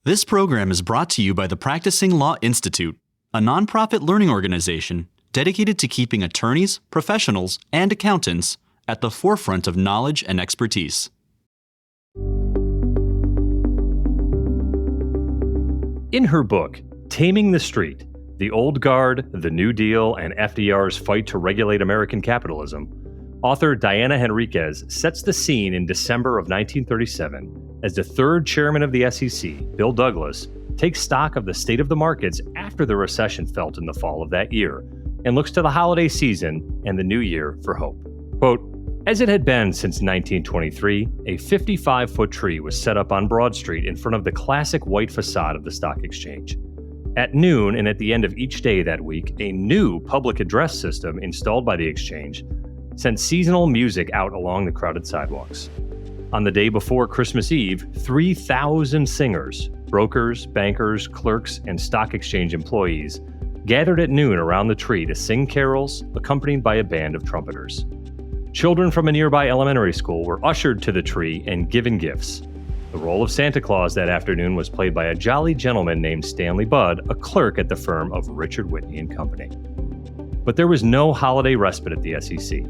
This program is brought to you by the Practicing Law Institute, a nonprofit learning organization dedicated to keeping attorneys, professionals, and accountants at the forefront of knowledge and expertise. In her book, Taming the Street, The Old Guard, the New Deal, and FDR's Fight to Regulate American Capitalism, author Diana Henriques sets the scene in December of 1937 as the third chairman of the SEC, Bill Douglas, takes stock of the state of the markets after the recession felt in the fall of that year and looks to the holiday season and the new year for hope. Quote, "As it had been since 1923, a 55-foot tree was set up on Broad Street in front of the classic white facade of the stock exchange. At noon and at the end of each day that week, a new public address system installed by the exchange sent seasonal music out along the crowded sidewalks. On the day before Christmas Eve, 3,000 singers, brokers, bankers, clerks, and stock exchange employees gathered at noon around the tree to sing carols, accompanied by a band of trumpeters. Children from a nearby elementary school were ushered to the tree and given gifts. The role of Santa Claus that afternoon was played by a jolly gentleman named Stanley Budd, a clerk at the firm of Richard Whitney and Company. But there was no holiday respite at the SEC.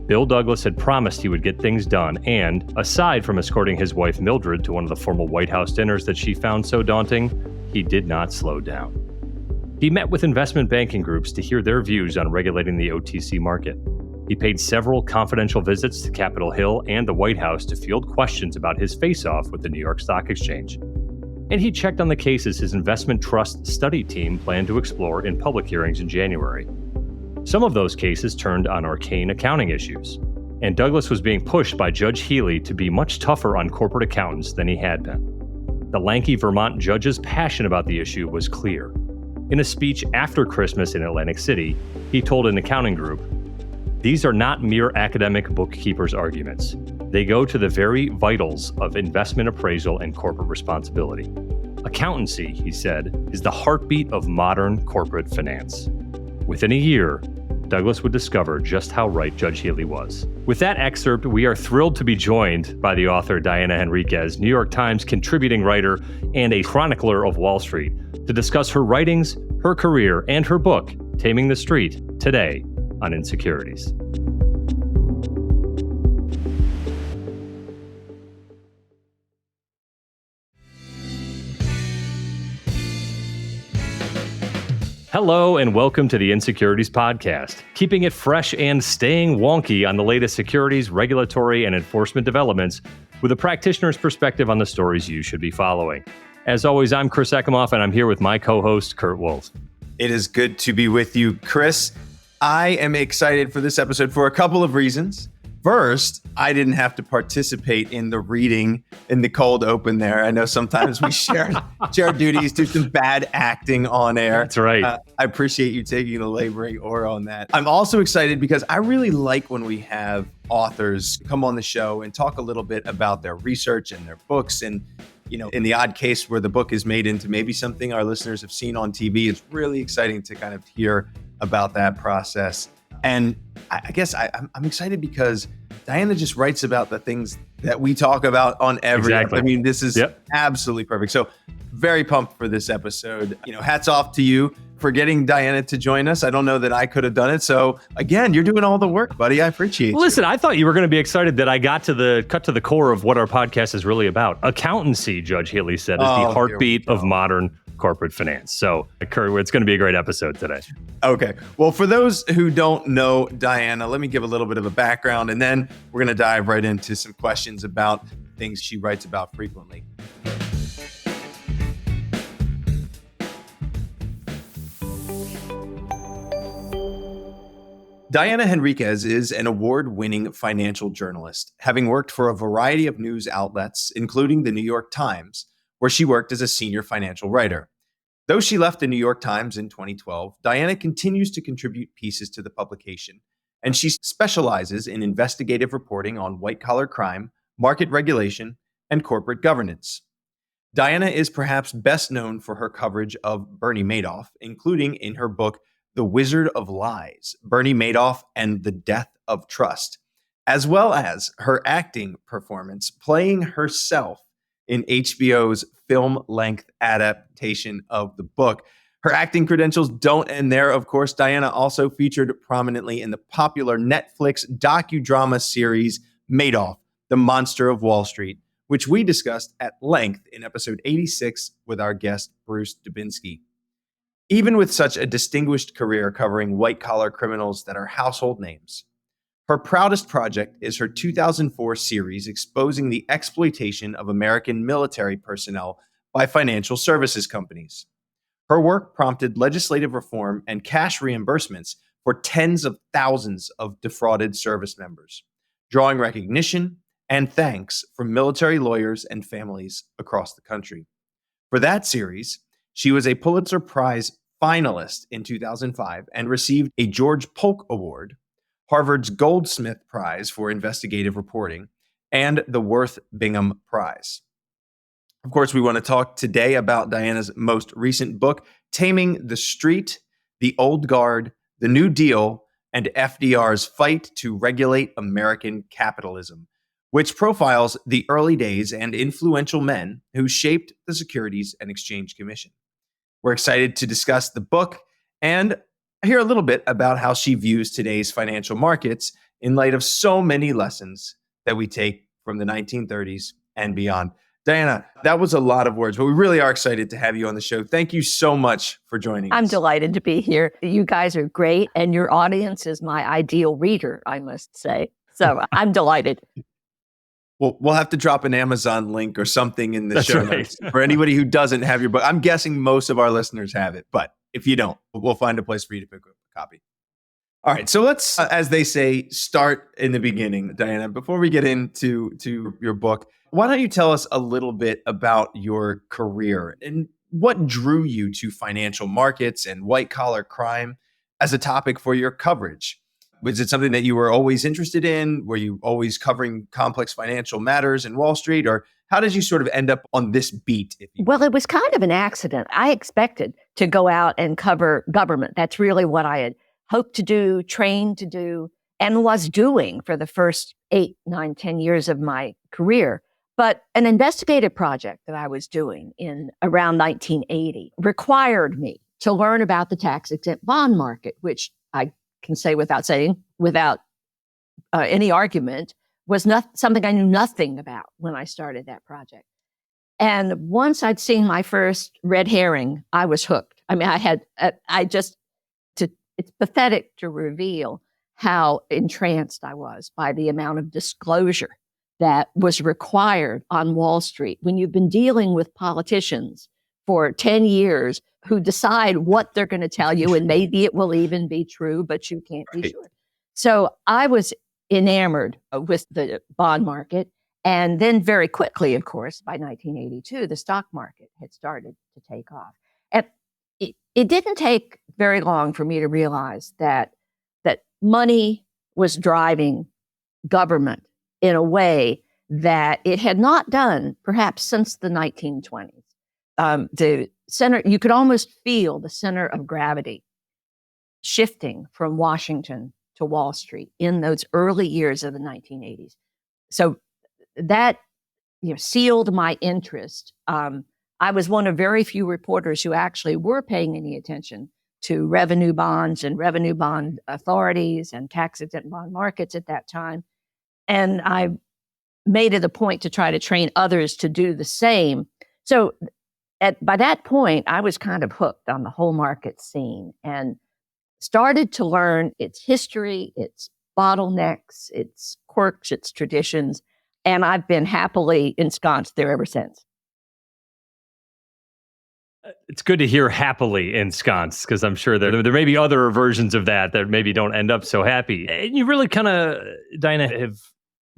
Bill Douglas had promised he would get things done and, aside from escorting his wife Mildred to one of the formal White House dinners that she found so daunting, he did not slow down. He met with investment banking groups to hear their views on regulating the OTC market. He paid several confidential visits to Capitol Hill and the White House to field questions about his face-off with the New York Stock Exchange. And he checked on the cases his investment trust study team planned to explore in public hearings in January. Some of those cases turned on arcane accounting issues, and Douglas was being pushed by Judge Healy to be much tougher on corporate accountants than he had been. The lanky Vermont judge's passion about the issue was clear. In a speech after Christmas in Atlantic City, he told an accounting group, "These are not mere academic bookkeepers' arguments. They go to the very vitals of investment appraisal and corporate responsibility. Accountancy," he said, "is the heartbeat of modern corporate finance." Within a year, Douglas would discover just how right Judge Healy was. With that excerpt, we are thrilled to be joined by the author Diana Henriques, New York Times contributing writer and a chronicler of Wall Street, to discuss her writings, her career, and her book, Taming the Street, today on Insecurities. Hello and welcome to the Insecurities Podcast, keeping it fresh and staying wonky on the latest securities, regulatory, and enforcement developments with a practitioner's perspective on the stories you should be following. As always, I'm Chris Ekimoff, and I'm here with my co-host, Kurt Wolf. It is good to be with you, Chris. I am excited for this episode for a couple of reasons. First, I didn't have to participate in the reading in the cold open there. I know sometimes we share duties, do some bad acting on air. That's right. I appreciate you taking the laboring oar on that. I'm also excited because I really like when we have authors come on the show and talk a little bit about their research and their books. And, you know, in the odd case where the book is made into maybe something our listeners have seen on TV, it's really exciting to kind of hear about that process. And I guess I'm excited because Diana just writes about the things that we talk about on every. Exactly. I mean, this is absolutely perfect. So very pumped for this episode. You know, hats off to you for getting Diana to join us. I don't know that I could have done it. So again, you're doing all the work, buddy. I appreciate you. Listen, I thought you were going to be excited that I got to the core of what our podcast is really about. Accountancy, Judge Healy said, is the heartbeat of modern corporate finance. So, Kurt, it's going to be a great episode today. Okay. Well, for those who don't know Diana, let me give a little bit of a background, and then we're going to dive right into some questions about things she writes about frequently. Diana Henriques is an award-winning financial journalist, having worked for a variety of news outlets, including the New York Times, where she worked as a senior financial writer. Though she left the New York Times in 2012, Diana continues to contribute pieces to the publication, and she specializes in investigative reporting on white-collar crime, market regulation, and corporate governance. Diana is perhaps best known for her coverage of Bernie Madoff, including in her book, The Wizard of Lies, Bernie Madoff and the Death of Trust, as well as her acting performance playing herself in HBO's film-length adaptation of the book. Her acting credentials don't end there. Of course, Diana also featured prominently in the popular Netflix docudrama series Madoff, The Monster of Wall Street, which we discussed at length in episode 86 with our guest, Bruce Dubinsky. Even with such a distinguished career covering white-collar criminals that are household names, her proudest project is her 2004 series exposing the exploitation of American military personnel by financial services companies. Her work prompted legislative reform and cash reimbursements for tens of thousands of defrauded service members, drawing recognition and thanks from military lawyers and families across the country. For that series, she was a Pulitzer Prize finalist in 2005 and received a George Polk Award, Harvard's Goldsmith Prize for Investigative Reporting, and the Worth Bingham Prize. Of course, we want to talk today about Diana's most recent book, Taming the Street, The Old Guard, The New Deal, and FDR's Fight to Regulate American Capitalism, which profiles the early days and influential men who shaped the Securities and Exchange Commission. We're excited to discuss the book and hear a little bit about how she views today's financial markets in light of so many lessons that we take from the 1930s and beyond. Diana, that was a lot of words, but we really are excited to have you on the show. Thank you so much for joining us. I'm delighted to be here. You guys are great, and your audience is my ideal reader, I must say. So I'm delighted. Well, we'll have to drop an Amazon link or something in the show notes for anybody who doesn't have your book. I'm guessing most of our listeners have it, but if you don't, we'll find a place for you to pick up a copy. All right, so let's, as they say, start in the beginning, Diana. Before we get into your book, why don't you tell us a little bit about your career and what drew you to financial markets and white-collar crime as a topic for your coverage? Was it something that you were always interested in? Were you always covering complex financial matters in Wall Street? Or how did you sort of end up on this beat? Well, it was kind of an accident. I expected to go out and cover government. That's really what I had hoped to do, trained to do, and was doing for the first 8, 9, 10 years of my career. But an investigative project that I was doing in around 1980 required me to learn about the tax-exempt bond market, which I can say without any argument, was not something I knew nothing about when I started that project. And once I'd seen my first red herring, I was hooked. I mean, it's pathetic to reveal how entranced I was by the amount of disclosure that was required on Wall Street when you've been dealing with politicians for 10 years who decide what they're going to tell you, and maybe it will even be true, but you can't be sure. So I was enamored with the bond market. And then very quickly, of course, by 1982, the stock market had started to take off. And it didn't take very long for me to realize that money was driving government in a way that it had not done perhaps since the 1920s. The center, you could almost feel the center of gravity shifting from Washington to Wall Street in those early years of the 1980s. So that sealed my interest. I was one of very few reporters who actually were paying any attention to revenue bonds and revenue bond authorities and tax-exempt bond markets at that time. And I made it a point to try to train others to do the same. So by that point, I was kind of hooked on the whole market scene and started to learn its history, its bottlenecks, its quirks, its traditions, and I've been happily ensconced there ever since. It's good to hear happily ensconced, because I'm sure there may be other versions of that maybe don't end up so happy. And you really kind of, Diana, have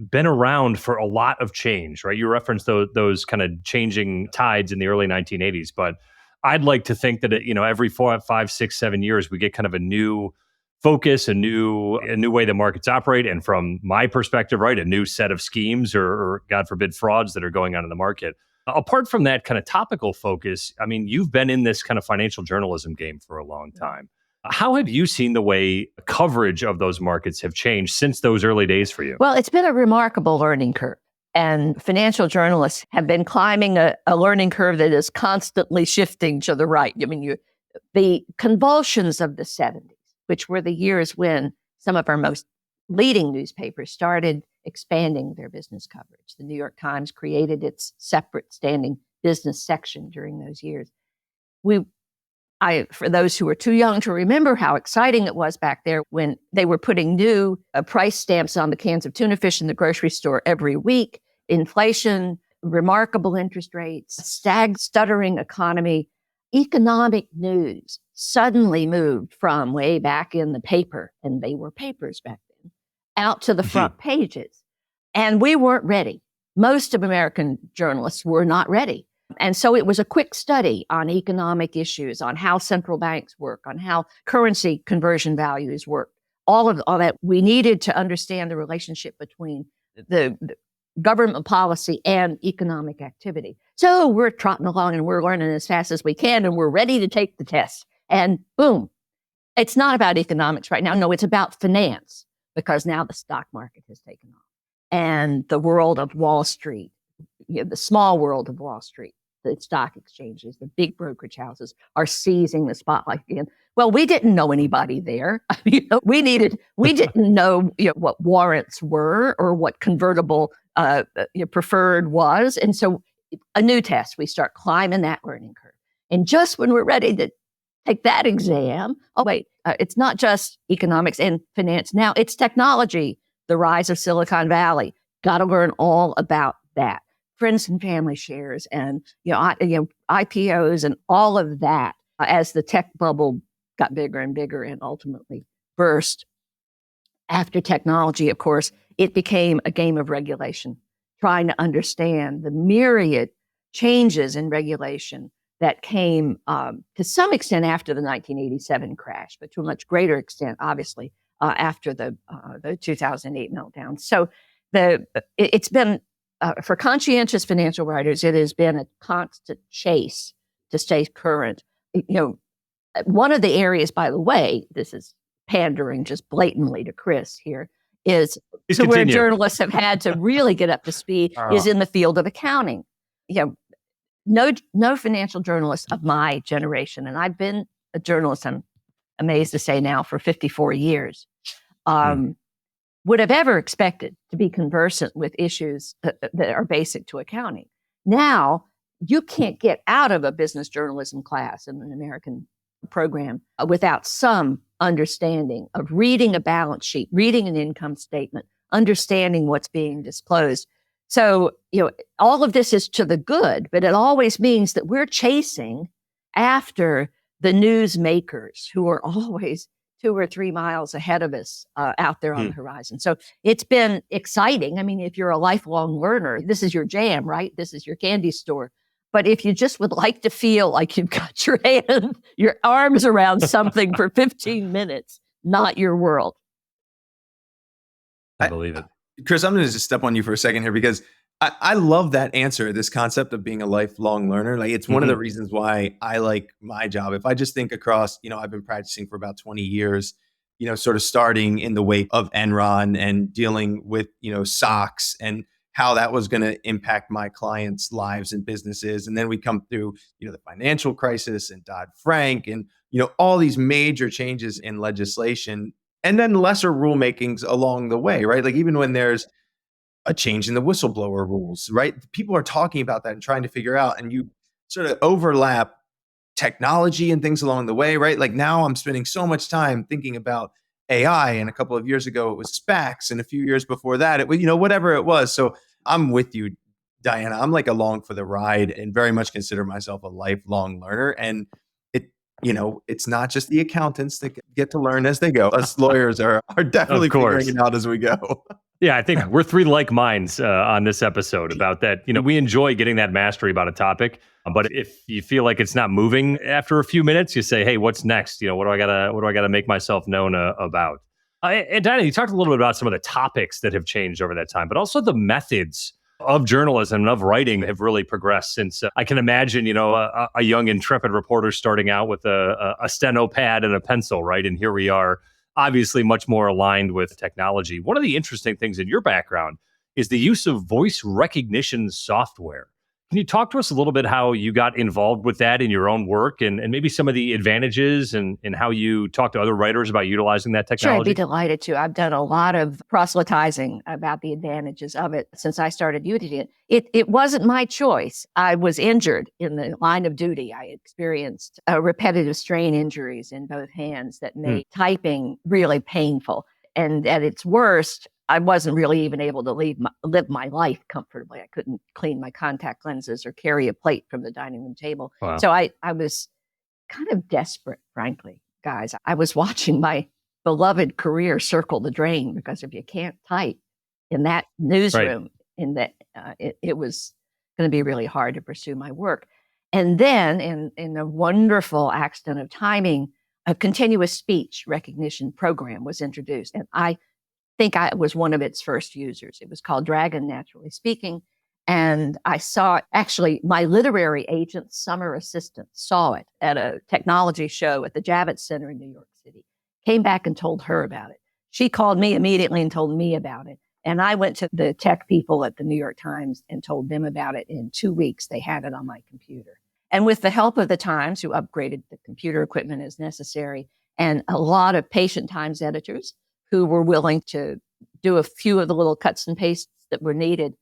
been around for a lot of change, right? You referenced those kind of changing tides in the early 1980s, but I'd like to think that every 4, 5, 6, 7 years we get kind of a new focus, a new way the markets operate, and from my perspective, right, a new set of schemes or God forbid frauds that are going on in the market. Apart from that kind of topical focus, I mean, you've been in this kind of financial journalism game for a long time. How have you seen the way coverage of those markets have changed since those early days for you? Well, it's been a remarkable learning curve. And financial journalists have been climbing a learning curve that is constantly shifting to the right. I mean, the convulsions of the 70s, which were the years when some of our most leading newspapers started expanding their business coverage. The New York Times created its separate standing business section during those years. For those who are too young to remember how exciting it was back there when they were putting new price stamps on the cans of tuna fish in the grocery store every week, inflation, remarkable interest rates, stuttering economy, economic news suddenly moved from way back in the paper, and they were papers back then, out to the front pages. And we weren't ready. Most of American journalists were not ready. And so it was a quick study on economic issues, on how central banks work, on how currency conversion values work, all that. We needed to understand the relationship between the government policy and economic activity. So we're trotting along and we're learning as fast as we can and we're ready to take the test. And boom, it's not about economics right now. No, it's about finance, because now the stock market has taken off. And the world of Wall Street, the small world of Wall Street, the stock exchanges, the big brokerage houses are seizing the spotlight again. Well, we didn't know anybody there. We didn't know what warrants were or what convertible preferred was. And so a new test, we start climbing that learning curve. And just when we're ready to take that exam, it's not just economics and finance now, it's technology, the rise of Silicon Valley. Got to learn all about that. Friends and family shares and IPOs and all of that as the tech bubble got bigger and bigger and ultimately burst. After technology, of course, it became a game of regulation, trying to understand the myriad changes in regulation that came to some extent after the 1987 crash, but to a much greater extent, obviously, after the 2008 meltdown. So it's been for conscientious financial writers, it has been a constant chase to stay current. One of the areas, by the way, this is pandering just blatantly to Chris here, is where journalists have had to really get up to speed is in the field of accounting. No financial journalist of my generation, and I've been a journalist, I'm amazed to say now, for 54 years, would have ever expected to be conversant with issues that are basic to accounting. Now, you can't get out of a business journalism class in an American program without some understanding of reading a balance sheet, reading an income statement, understanding what's being disclosed. So, all of this is to the good, but it always means that we're chasing after the news makers who are always 2 or 3 miles ahead of us out there on the horizon. So it's been exciting. I mean, if you're a lifelong learner, this is your jam, right? This is your candy store. But if you just would like to feel like you've got your arms around something for 15 minutes, not your world. I believe it. Chris, I'm going to just step on you for a second here because I love that answer, this concept of being a lifelong learner. Like, it's one of the reasons why I like my job. If I just think across, I've been practicing for about 20 years, sort of starting in the wake of Enron and dealing with, SOX and how that was going to impact my clients' lives and businesses. And then we come through, the financial crisis and Dodd-Frank and, all these major changes in legislation and then lesser rulemakings along the way, right? Like, even when there's a change in the whistleblower rules, right? People are talking about that and trying to figure out, and you sort of overlap technology and things along the way, right? Like, now I'm spending so much time thinking about AI, and a couple of years ago it was SPACs, and a few years before that it was, whatever it was. So I'm with you, Diana. I'm like along for the ride and very much consider myself a lifelong learner. And it's not just the accountants that get to learn as they go. Us lawyers are definitely figuring it out as we go. Yeah, I think we're three like minds on this episode about that. We enjoy getting that mastery about a topic, but if you feel like it's not moving after a few minutes, you say, "Hey, what's next? What do I gotta make myself known about?" And Diana, you talked a little bit about some of the topics that have changed over that time, but also the methods of journalism and of writing have really progressed since I can imagine, a young intrepid reporter starting out with a steno pad and a pencil, right? And here we are, obviously much more aligned with technology. One of the interesting things in your background is the use of voice recognition software. Can you talk to us a little bit how you got involved with that in your own work and maybe some of the advantages and how you talk to other writers about utilizing that technology? Sure, I'd be delighted to. I've done a lot of proselytizing about the advantages of it since I started using it. It wasn't my choice. I was injured in the line of duty. I experienced repetitive strain injuries in both hands that made typing really painful. And at its worst, I wasn't really even able to live my life comfortably. I couldn't clean my contact lenses or carry a plate from the dining room table. Wow. So I was kind of desperate, frankly, guys. I was watching my beloved career circle the drain because if you can't type in that newsroom, it was going to be really hard to pursue my work. And then in a wonderful accident of timing, a continuous speech recognition program was introduced. And I think I was one of its first users. It was called Dragon Naturally Speaking. And I saw, actually, my literary agent, summer assistant, saw it at a technology show at the Javits Center in New York City, came back and told her about it. She called me immediately and told me about it. And I went to the tech people at the New York Times and told them about it. In 2 weeks, they had it on my computer. And with the help of the Times, who upgraded the computer equipment as necessary, and a lot of patient Times editors who were willing to do a few of the little cuts and pastes that were needed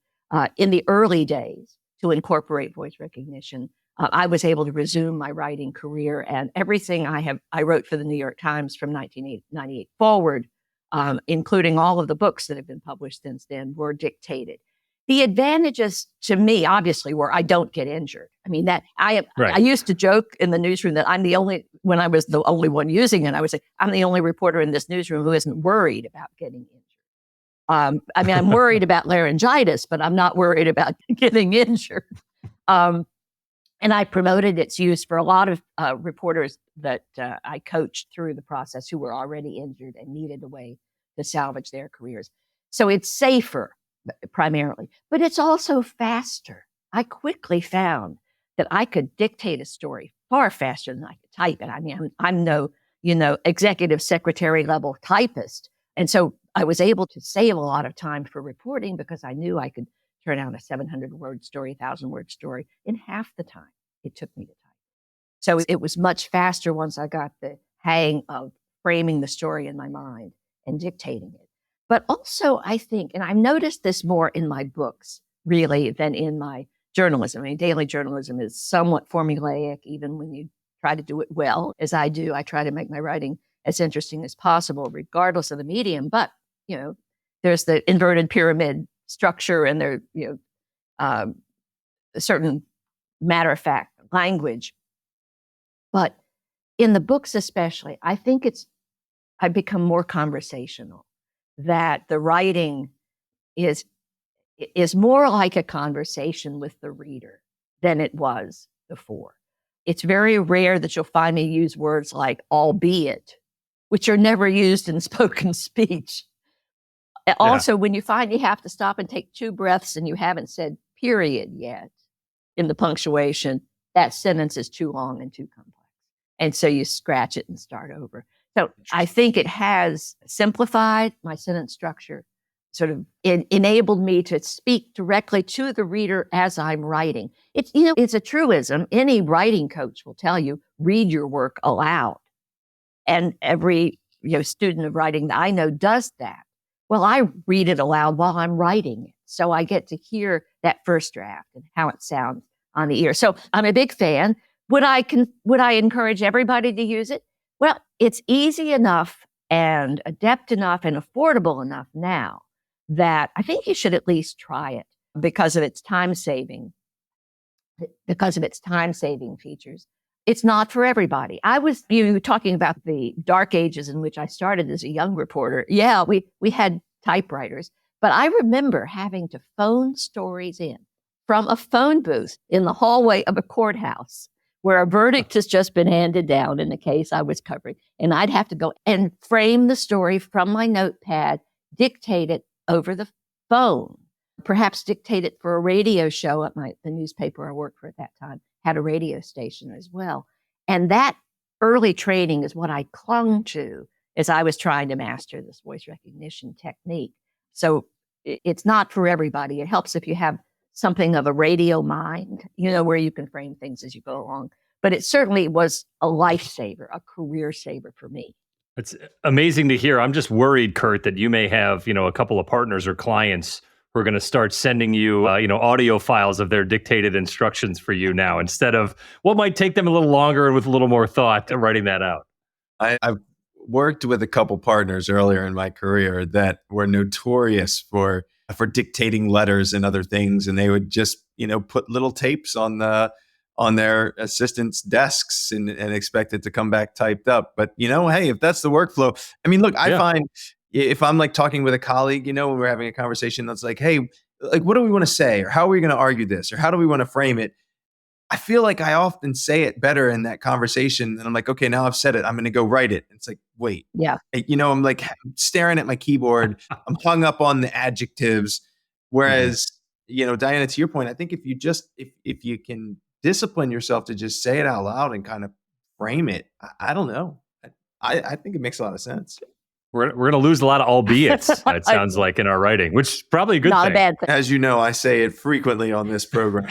in the early days to incorporate voice recognition, I was able to resume my writing career. And everything I wrote for the New York Times from 1998 forward, including all of the books that have been published since then, were dictated. The advantages to me, obviously, were I don't get injured. I mean, I used to joke in the newsroom that when I was the only one using it, I would say, I'm the only reporter in this newsroom who isn't worried about getting injured. I'm worried about laryngitis, but I'm not worried about getting injured. And I promoted its use for a lot of reporters that I coached through the process who were already injured and needed a way to salvage their careers. So it's safer, primarily, but it's also faster. I quickly found that I could dictate a story far faster than I could type it. I mean, I'm no, executive secretary level typist. And so I was able to save a lot of time for reporting because I knew I could turn out a 700-word story, 1,000-word story in half the time it took me to type. So it was much faster once I got the hang of framing the story in my mind and dictating it. But also, I think, and I've noticed this more in my books, really, than in my journalism. I mean, daily journalism is somewhat formulaic, even when you try to do it well, as I do. I try to make my writing as interesting as possible, regardless of the medium. But, there's the inverted pyramid structure and there, a certain matter-of-fact language. But in the books especially, I think I've become more conversational. That the writing is more like a conversation with the reader than it was before. It's very rare that you'll find me use words like albeit, which are never used in spoken speech. Yeah. Also, when you find you have to stop and take 2 breaths and you haven't said period yet in the punctuation, that sentence is too long and too complex. And so you scratch it and start over. So I think it has simplified my sentence structure, sort of enabled me to speak directly to the reader as I'm writing. It's a truism. Any writing coach will tell you, read your work aloud. And every student of writing that I know does that. Well, I read it aloud while I'm writing it. So I get to hear that first draft and how it sounds on the ear. So I'm a big fan. Would I encourage everybody to use it? Well, it's easy enough and adept enough and affordable enough now that I think you should at least try it because of its time-saving features. It's not for everybody. I was talking about the dark ages in which I started as a young reporter. Yeah, we had typewriters, but I remember having to phone stories in from a phone booth in the hallway of a courthouse where a verdict has just been handed down in the case I was covering. And I'd have to go and frame the story from my notepad, dictate it over the phone perhaps dictate it for a radio show at the newspaper I worked for at that time, had a radio station as well. And that early training is what I clung to as I was trying to master this voice recognition technique. So it's not for everybody. It helps if you have something of a radio mind, where you can frame things as you go along. But it certainly was a lifesaver, a career saver for me. It's amazing to hear. I'm just worried, Kurt, that you may have, a couple of partners or clients who are going to start sending you, audio files of their dictated instructions for you now, instead of what might take them a little longer and with a little more thought writing that out. I've worked with a couple partners earlier in my career that were notorious for dictating letters and other things, and they would just, put little tapes on their assistants' desks and expect it to come back typed up. But, hey, if that's the workflow, I mean, look, I find if I'm like talking with a colleague, when we're having a conversation that's like, hey, like, what do we want to say? Or how are we going to argue this? Or how do we want to frame it? I feel like I often say it better in that conversation. And I'm like, okay, now I've said it. I'm going to go write it. It's like, wait, I'm like staring at my keyboard. I'm hung up on the adjectives. Whereas, Diana, to your point, I think if you can discipline yourself to just say it out loud and kind of frame it, I don't know. I think it makes a lot of sense. We're going to lose a lot of albeits, it sounds like, in our writing, which is probably a good thing. Not a bad thing. As you know, I say it frequently on this program.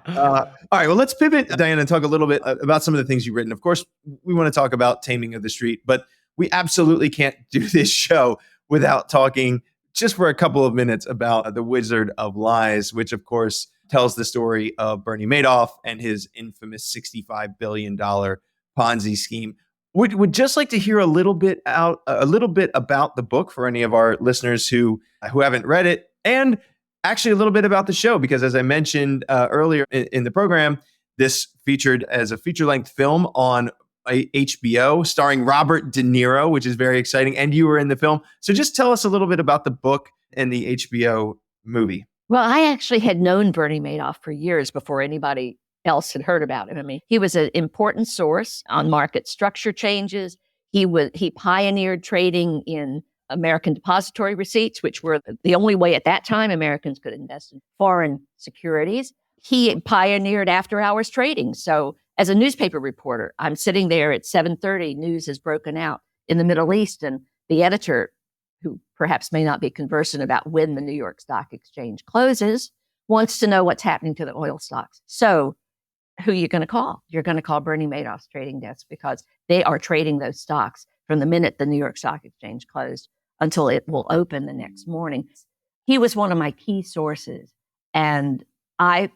All right, well, let's pivot, Diana, and talk a little bit about some of the things you've written. Of course, we want to talk about Taming of the Street, but we absolutely can't do this show without talking just for a couple of minutes about The Wizard of Lies, which, of course, tells the story of Bernie Madoff and his infamous $65 billion Ponzi scheme. Would just like to hear a little bit about the book for any of our listeners who haven't read it, and actually a little bit about the show, because as I mentioned earlier in the program, this featured as a feature-length film on HBO starring Robert De Niro, which is very exciting, and you were in the film. So just tell us a little bit about the book and the HBO movie. Well, I actually had known Bernie Madoff for years before anybody else had heard about him. I mean, he was an important source on market structure changes. He pioneered trading in American depository receipts, which were the only way at that time Americans could invest in foreign securities. He pioneered after-hours trading. So as a newspaper reporter, I'm sitting there at 7:30, news has broken out in the Middle East, and the editor, who perhaps may not be conversant about when the New York Stock Exchange closes, wants to know what's happening to the oil stocks. So who are you going to call? You're going to call Bernie Madoff's trading desk, because they are trading those stocks from the minute the New York Stock Exchange closed until it will open the next morning. He was one of my key sources, and I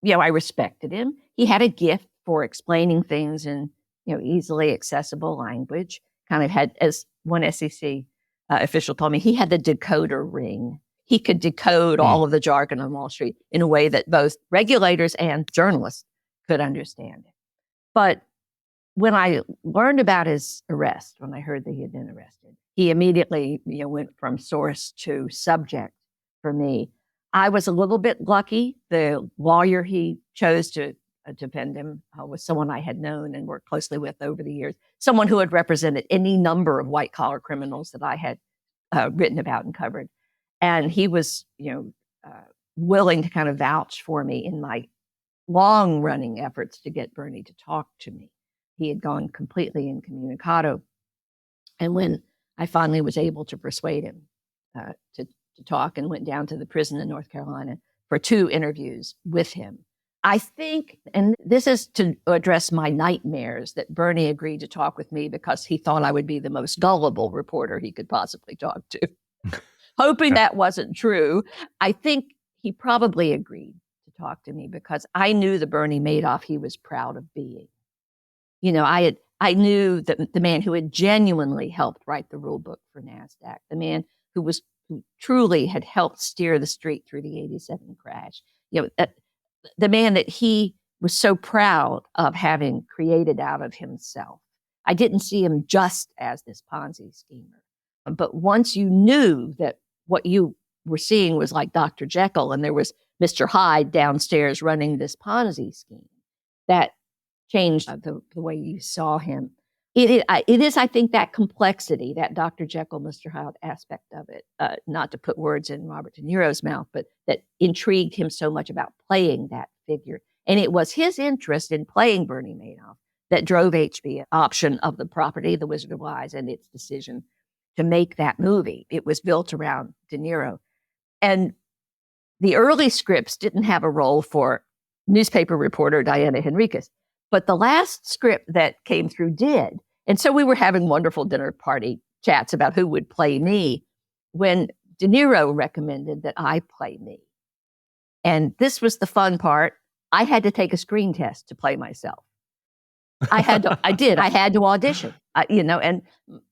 respected him. He had a gift for explaining things in, easily accessible language. Kind of had, as one SEC official told me, he had the decoder ring. He could decode all of the jargon on Wall Street in a way that both regulators and journalists could understand it. But when I learned about his arrest, when I heard that he had been arrested, he immediately went from source to subject for me. I was a little bit lucky. The lawyer he chose to defend him was someone I had known and worked closely with over the years, someone who had represented any number of white-collar criminals that I had written about and covered. And he was willing to kind of vouch for me in my long-running efforts to get Bernie to talk to me. He had gone completely incommunicado. And when I finally was able to persuade him to talk, and went down to the prison in North Carolina for 2 interviews with him, I think, and this is to address my nightmares, that Bernie agreed to talk with me because he thought I would be the most gullible reporter he could possibly talk to. Hoping that wasn't true, I think he probably agreed to talk to me because I knew the Bernie Madoff he was proud of being. I knew that the man who had genuinely helped write the rule book for NASDAQ, the man who truly had helped steer the street through the '87 crash, the man that he was so proud of having created out of himself. I didn't see him just as this Ponzi schemer. But once you knew that what you were seeing was like Dr. Jekyll and there was Mr. Hyde downstairs running this Ponzi scheme, that changed the way you saw him. It is, I think, that complexity, that Dr. Jekyll, Mr. Hyde aspect of it, not to put words in Robert De Niro's mouth, but that intrigued him so much about playing that figure. And it was his interest in playing Bernie Madoff that drove HB's option of the property, The Wizard of Oz, and its decision to make that movie. It was built around De Niro. And the early scripts didn't have a role for newspaper reporter Diana Henriques, but the last script that came through did. And so we were having wonderful dinner party chats about who would play me when De Niro recommended that I play me. And this was the fun part. I had to take a screen test to play myself. I had to audition, and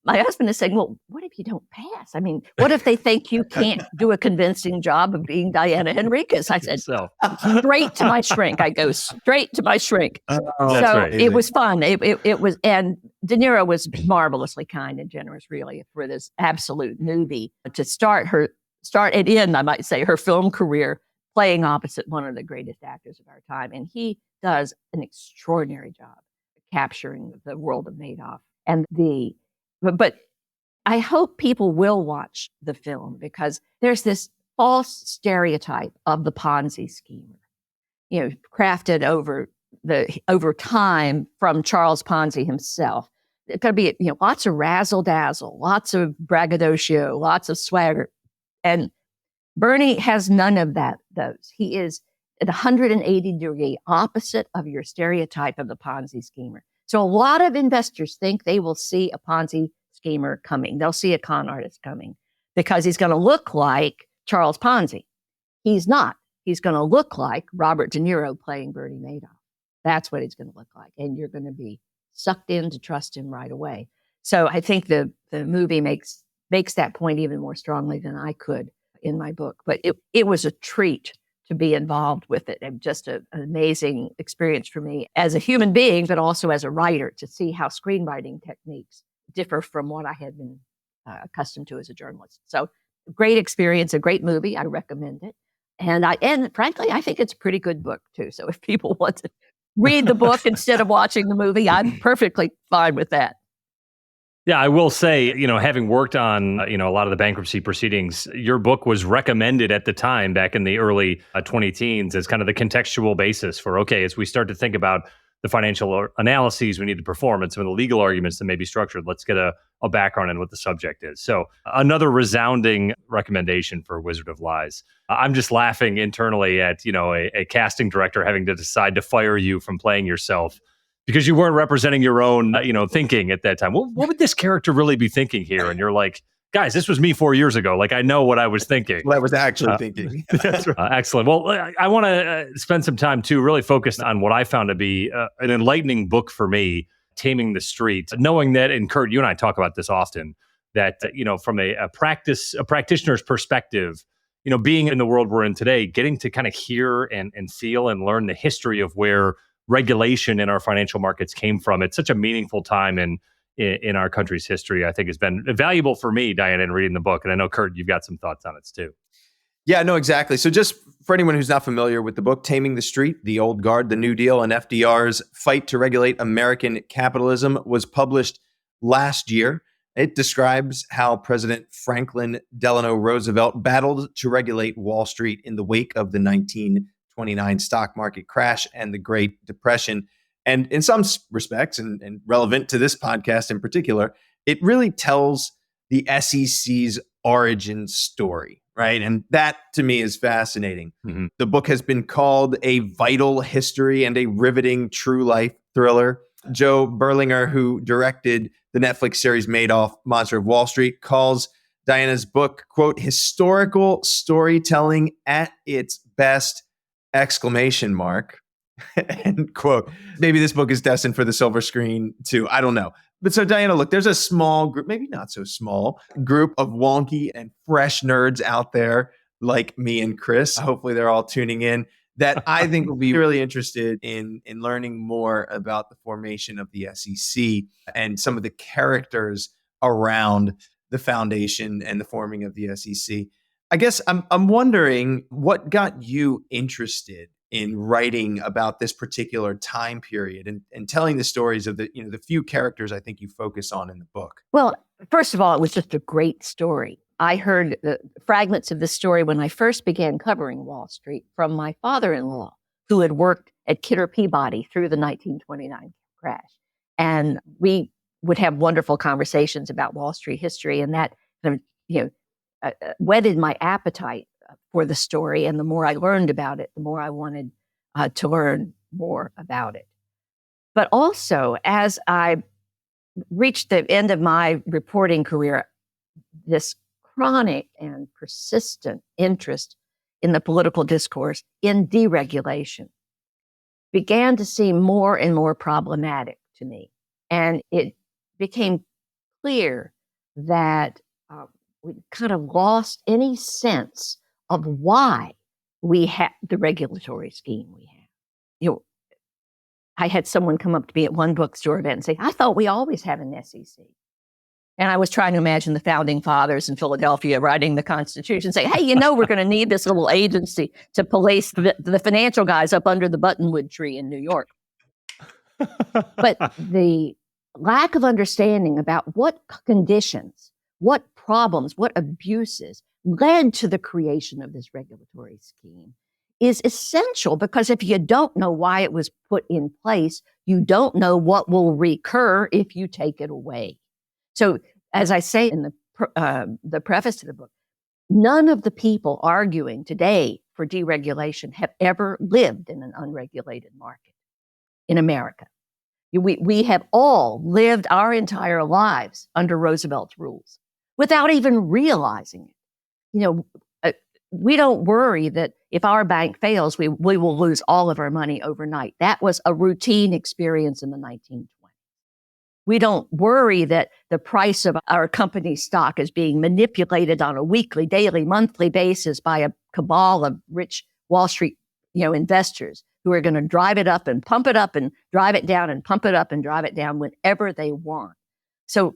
my husband is saying, well, what if you don't pass? I mean, what if they think you can't do a convincing job of being Diana Henriques? I said, straight to my shrink. I go straight to my shrink. So right. It was fun. It was, and De Niro was marvelously kind and generous, really, for this absolute newbie to start and end, I might say, her film career playing opposite one of the greatest actors of our time. And he does an extraordinary job capturing the world of Madoff. But I hope people will watch the film, because there's this false stereotype of the Ponzi schemer, crafted over time from Charles Ponzi himself. It's going to be, lots of razzle dazzle, lots of braggadocio, lots of swagger. And Bernie has none of those. He is at 180-degree opposite of your stereotype of the Ponzi schemer. So a lot of investors think they will see a Ponzi schemer coming. They'll see a con artist coming because he's going to look like Charles Ponzi. He's not. He's going to look like Robert De Niro playing Bernie Madoff. That's what he's going to look like. And you're going to be sucked in to trust him right away. So I think the movie makes that point even more strongly than I could in my book. But it was a treat to be involved with it, and just an amazing experience for me as a human being, but also as a writer, to see how screenwriting techniques differ from what I had been accustomed to as a journalist. So great experience, a great movie. I recommend it. And frankly, I think it's a pretty good book too. So if people want to read the book instead of watching the movie, I'm perfectly fine with that. Yeah, I will say, having worked on, a lot of the bankruptcy proceedings, your book was recommended at the time back in the early 20-teens as kind of the contextual basis for, okay, as we start to think about the financial analyses we need to perform and some of the legal arguments that may be structured, let's get a background in what the subject is. So another resounding recommendation for Wizard of Lies. I'm just laughing internally at, a casting director having to decide to fire you from playing yourself because you weren't representing your own, thinking at that time. What would this character really be thinking here? And you're like, guys, this was me 4 years ago. Like, I know what I was thinking. What I was actually thinking. That's right. Excellent. Well, I want to spend some time, too, really focused on what I found to be an enlightening book for me, Taming the Street, knowing that, and Kurt, you and I talk about this often, that, from a practitioner's perspective, being in the world we're in today, getting to kind of hear and feel and learn the history of where regulation in our financial markets came from. It's such a meaningful time in our country's history. I think has been valuable for me, Diana, in reading the book. And I know, Kurt, you've got some thoughts on it too. Yeah, no, exactly. So just for anyone who's not familiar with the book, Taming the Street, The Old Guard, the New Deal, and FDR's Fight to Regulate American Capitalism was published last year. It describes how President Franklin Delano Roosevelt battled to regulate Wall Street in the wake of the 1929 stock market crash and the Great Depression. And in some respects, and relevant to this podcast in particular, it really tells the SEC's origin story, right? And that, to me, is fascinating. Mm-hmm. The book has been called a vital history and a riveting true life thriller. Joe Berlinger, who directed the Netflix series Madoff, Monster of Wall Street, calls Diana's book, quote, historical storytelling at its best, ! End quote. Maybe this book is destined for the silver screen too. I don't know. But so Diana, look, there's a small group, maybe not so small, group of wonky and fresh nerds out there like me and Chris. Hopefully they're all tuning in, that I think will be really interested in learning more about the formation of the SEC and some of the characters around the foundation and the forming of the SEC. I guess I'm wondering what got you interested in writing about this particular time period and telling the stories of the few characters I think you focus on in the book? Well, first of all, it was just a great story. I heard the fragments of the story when I first began covering Wall Street from my father-in-law, who had worked at Kidder Peabody through the 1929 crash. And we would have wonderful conversations about Wall Street history, and that whetted my appetite for the story. And the more I learned about it, the more I wanted to learn more about it. But also, as I reached the end of my reporting career, this chronic and persistent interest in the political discourse in deregulation began to seem more and more problematic to me. And it became clear that we kind of lost any sense of why we had the regulatory scheme we have. I had someone come up to me at one bookstore event and say, "I thought we always have an SEC." And I was trying to imagine the founding fathers in Philadelphia writing the Constitution, say, "Hey, we're going to need this little agency to police the financial guys up under the buttonwood tree in New York." But the lack of understanding about what conditions, what problems, what abuses led to the creation of this regulatory scheme is essential, because if you don't know why it was put in place, you don't know what will recur if you take it away. So, as I say in the preface to the book, none of the people arguing today for deregulation have ever lived in an unregulated market in America. We have all lived our entire lives under Roosevelt's rules without even realizing it. We don't worry that if our bank fails, we will lose all of our money overnight. That was a routine experience in the 1920s. We don't worry that the price of our company stock is being manipulated on a weekly, daily, monthly basis by a cabal of rich Wall Street, investors who are going to drive it up and pump it up and drive it down and pump it up and drive it down whenever they want. So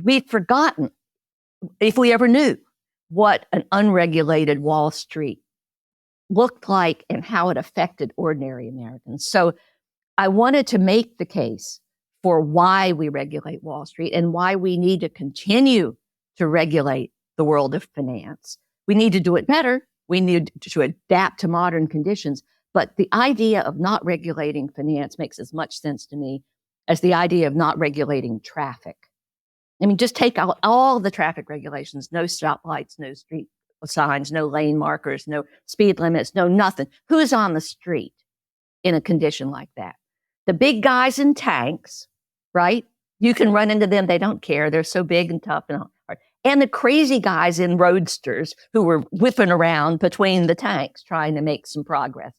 we've forgotten, if we ever knew, what an unregulated Wall Street looked like and how it affected ordinary Americans. So I wanted to make the case for why we regulate Wall Street and why we need to continue to regulate the world of finance. We need to do it better. We need to adapt to modern conditions. But the idea of not regulating finance makes as much sense to me as the idea of not regulating traffic. I mean, just take out all the traffic regulations, no stoplights, no street signs, no lane markers, no speed limits, no nothing. Who's on the street in a condition like that? The big guys in tanks, right? You can run into them. They don't care. They're so big and tough and hard. And the crazy guys in roadsters who were whipping around between the tanks trying to make some progress.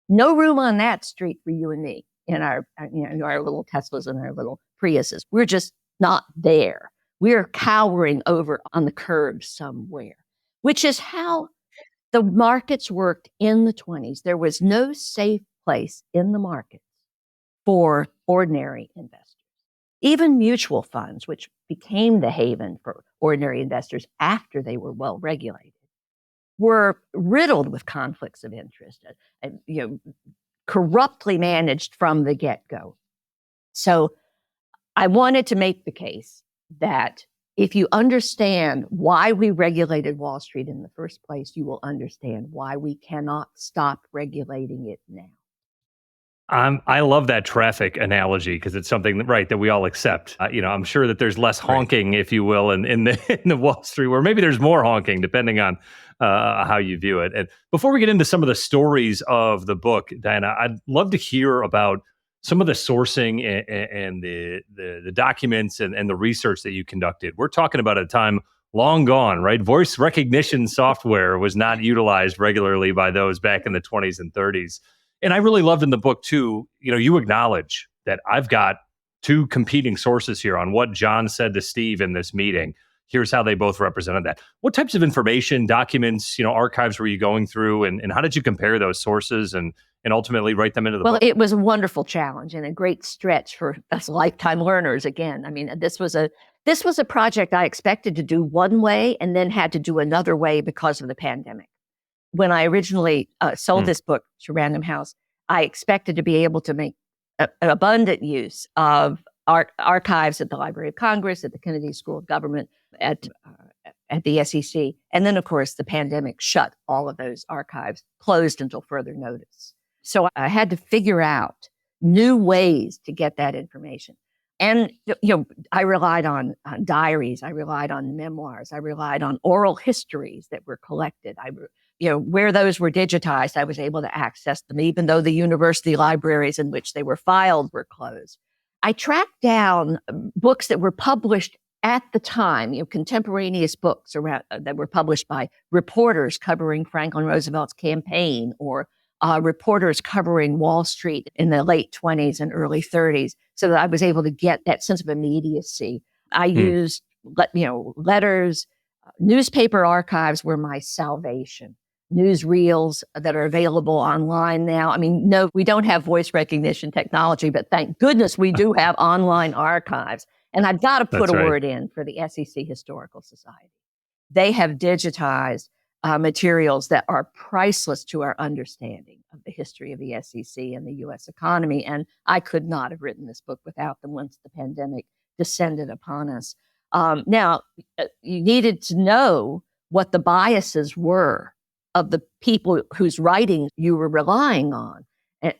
No room on that street for you and me in our little Teslas and our little Priuses. We're just not there. We're cowering over on the curb somewhere, which is how the markets worked in the 20s. There was no safe place in the market for ordinary investors. Even mutual funds, which became the haven for ordinary investors after they were well regulated, were riddled with conflicts of interest, corruptly managed from the get-go. So I wanted to make the case that if you understand why we regulated Wall Street in the first place, you will understand why we cannot stop regulating it now. I love that traffic analogy because it's something that we all accept. I'm sure that there's less honking, if you will, in the Wall Street, where maybe there's more honking, depending on how you view it. And before we get into some of the stories of the book, Diana, I'd love to hear about some of the sourcing and the documents and the research that you conducted. We're talking about a time long gone, right? Voice recognition software was not utilized regularly by those back in the 20s and 30s. And I really loved in the book, too, you acknowledge that I've got two competing sources here on what John said to Steve in this meeting. Here's how they both represented that. What types of information, documents, archives were you going through, and how did you compare those sources and ultimately write them into the book? Well, it was a wonderful challenge and a great stretch for us lifetime learners. Again, I mean, this was a project I expected to do one way and then had to do another way because of the pandemic. when I originally sold this book to Random House, I expected to be able to make an abundant use of archives at the Library of Congress, at the Kennedy School of Government, at the SEC. And then, of course, the pandemic shut all of those archives, closed until further notice. So I had to figure out new ways to get that information. And, I relied on diaries. I relied on memoirs. I relied on oral histories that were collected. Where those were digitized, I was able to access them, even though the university libraries in which they were filed were closed. I tracked down books that were published at the time, contemporaneous books around that were published by reporters covering Franklin Roosevelt's campaign, or reporters covering Wall Street in the late 20s and early 30s, so that I was able to get that sense of immediacy. I used, letters. Newspaper archives were my salvation. Newsreels that are available online now. I mean, no, we don't have voice recognition technology, but thank goodness we do have online archives. And I've got to put a word in for the SEC Historical Society. They have digitized materials that are priceless to our understanding of the history of the SEC and the U.S. economy. And I could not have written this book without them once the pandemic descended upon us. Now, you needed to know what the biases were of the people whose writings you were relying on.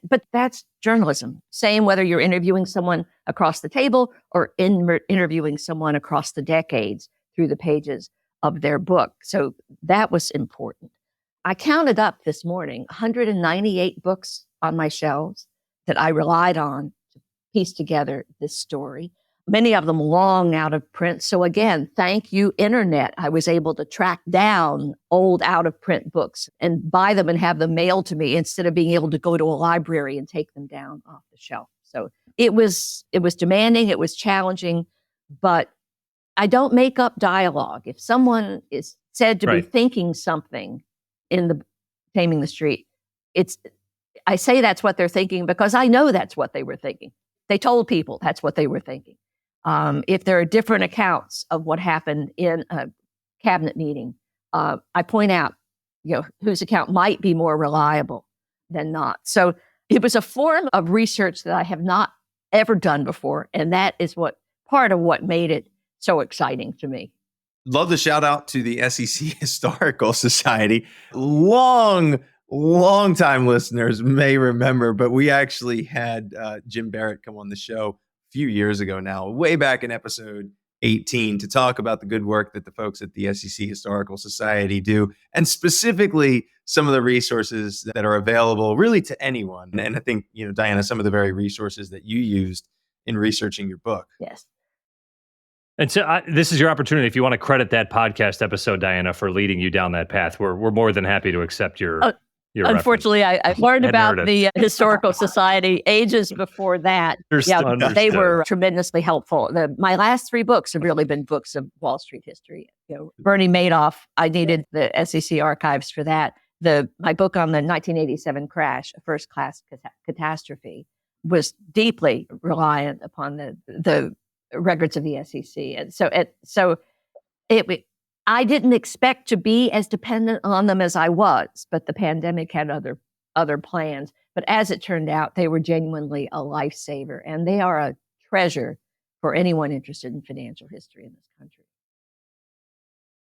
But that's journalism. Same whether you're interviewing someone across the table or interviewing someone across the decades through the pages of their book. So that was important. I counted up this morning 198 books on my shelves that I relied on to piece together this story. Many of them long out of print. So again, thank you, Internet. I was able to track down old out of print books and buy them and have them mailed to me instead of being able to go to a library and take them down off the shelf. So it was demanding, it was challenging, but I don't make up dialogue. If someone is said to be thinking something in the Taming the Street, I say that's what they're thinking because I know that's what they were thinking. They told people that's what they were thinking. If there are different accounts of what happened in a cabinet meeting, I point out, whose account might be more reliable than not. So it was a form of research that I have not ever done before, and that is part of what made it so exciting to me. Love the shout out to the SEC Historical Society. Long time listeners may remember, but we actually had Jim Barrett come on the show a few years ago now, way back in episode 18, to talk about the good work that the folks at the SEC Historical Society do, and specifically some of the resources that are available really to anyone. And I think, Diana, some of the very resources that you used in researching your book. Yes. And so this is your opportunity. If you want to credit that podcast episode, Diana, for leading you down that path, we're more than happy to accept your Unfortunately, I learned about the Historical Society ages before that. They were tremendously helpful. My last 3 books have really been books of Wall Street history. Bernie Madoff, I needed the SEC archives for that. My book on the 1987 crash, a first-class catastrophe, was deeply reliant upon the records of the SEC. And so I didn't expect to be as dependent on them as I was, but the pandemic had other plans. But as it turned out, they were genuinely a lifesaver, and they are a treasure for anyone interested in financial history in this country.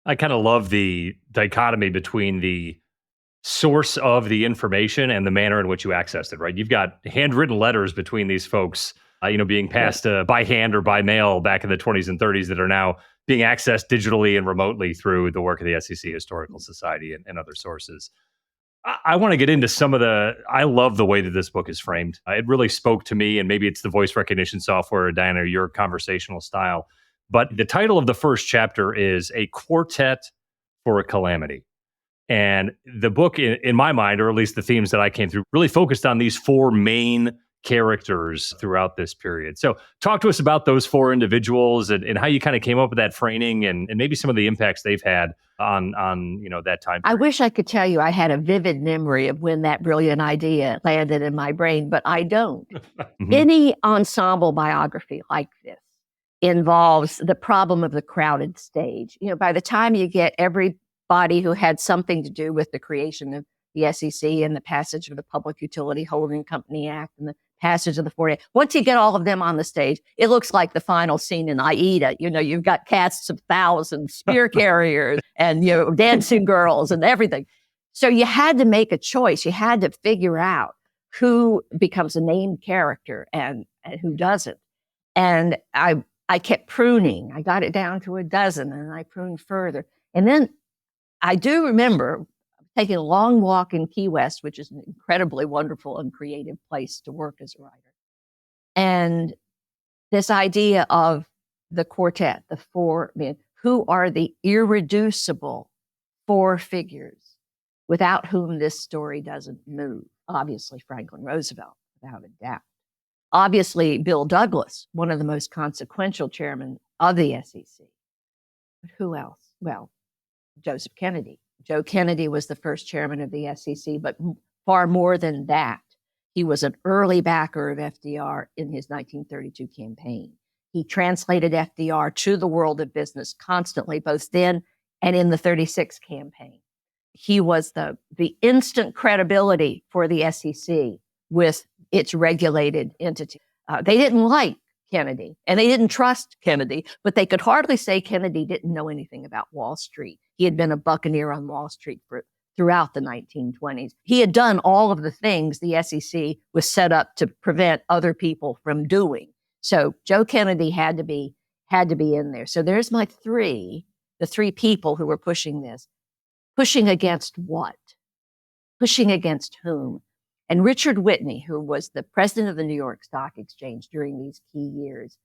I kind of love the dichotomy between the source of the information and the manner in which you accessed it, right? You've got handwritten letters between these folks, being passed by hand or by mail back in the 20s and 30s that are now being accessed digitally and remotely through the work of the SEC Historical Society and other sources. I want to get into I love the way that this book is framed. It really spoke to me, and maybe it's the voice recognition software, Diana, your conversational style. But the title of the first chapter is A Quartet for a Calamity. And the book, in my mind, or at least the themes that I came through, really focused on these 4 main characters throughout this period. So talk to us about those 4 individuals and how you kind of came up with that framing and maybe some of the impacts they've had on that time period. I wish I could tell you I had a vivid memory of when that brilliant idea landed in my brain, but I don't. Mm-hmm. Any ensemble biography like this involves the problem of the crowded stage. By the time you get every body who had something to do with the creation of the SEC and the passage of the Public Utility Holding Company Act and the passage of the 48. Once you get all of them on the stage, it looks like the final scene in Aida. You've got casts of thousands, spear carriers, and dancing girls and everything. So you had to make a choice. You had to figure out who becomes a named character and who doesn't. And I kept pruning. I got it down to a dozen, and I pruned further. And then I do remember taking a long walk in Key West, which is an incredibly wonderful and creative place to work as a writer. And this idea of the quartet, the four men, who are the irreducible four figures without whom this story doesn't move. Obviously, Franklin Roosevelt, without a doubt. Obviously, Bill Douglas, one of the most consequential chairmen of the SEC. But who else? Well, Joseph Kennedy. Joe Kennedy was the first chairman of the SEC, but far more than that, he was an early backer of FDR in his 1932 campaign. He translated FDR to the world of business constantly, both then and in the 36 campaign. He was the instant credibility for the SEC with its regulated entity. They didn't like Kennedy, and they didn't trust Kennedy, but they could hardly say Kennedy didn't know anything about Wall Street. He had been a buccaneer on Wall Street throughout the 1920s. He had done all of the things the SEC was set up to prevent other people from doing. So Joe Kennedy had to be in there. So there's the three people who were pushing this. Pushing against what? Pushing against whom? And Richard Whitney, who was the president of the New York Stock Exchange during these key years,